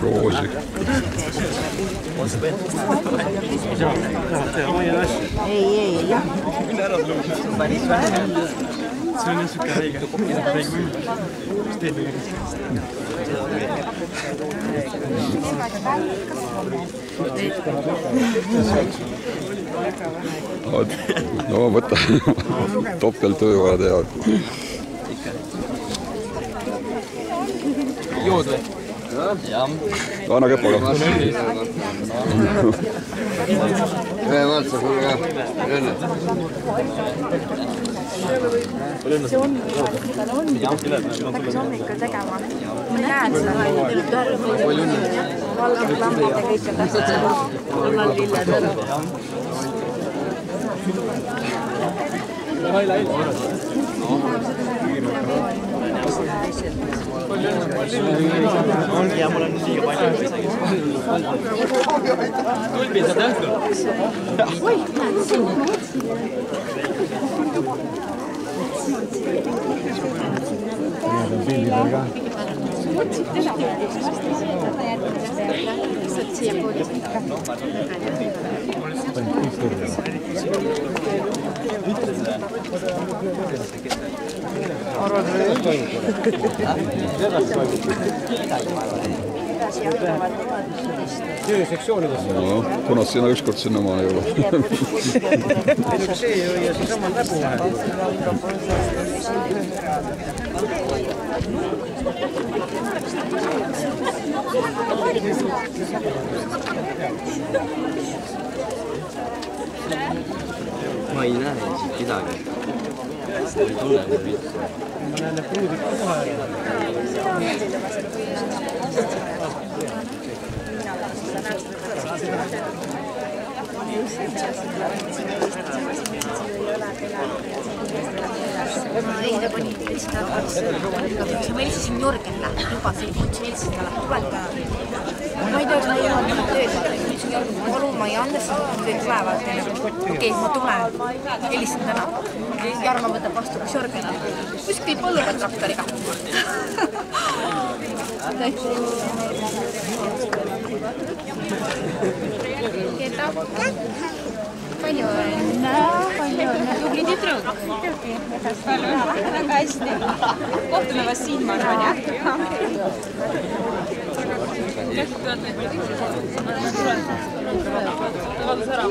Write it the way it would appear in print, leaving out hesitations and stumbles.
Roosi. Ei, jah. See on niisugune räige võim. Mis teed või? No võta, topeltöö vaja teha. Jood või? Jah. Anna käpaga. Ühe vaatsa sulle ka. Õnne. See on, mida ta on. Hakkas hommikul tegema. Ma näen seda. Valged lambad ja kõik on tähtsad. Annal lilled ära. Ongi ja mul on liiga palju. Tulbi saad õhtul? Oi, näed, siin. Siia poodi. No, kuna sina ükskord sinna maale ei ole. See ju ja seesama näbu vahel. Ma ei näe siit midagi. Ei tunne midagi. Ma näen need pruudid kohe. Eile pani lihtsalt ma helistasin Jörgenile, lubasin, et helistasin talle, tuled. Ma ei tea, kas ma ei jõudnud tööd. Palun, ma ei andesta, kõik tulevad. Okei, ma tulen. Helistan täna. Jarmo võtab vastu, kas Jörgenile. Kuskil põlluga traktoriga. Keda? Palju õnne, tubli tüdruk. Väga hästi. Kohtume vast siin, ma arvan, jah? Valdus ära.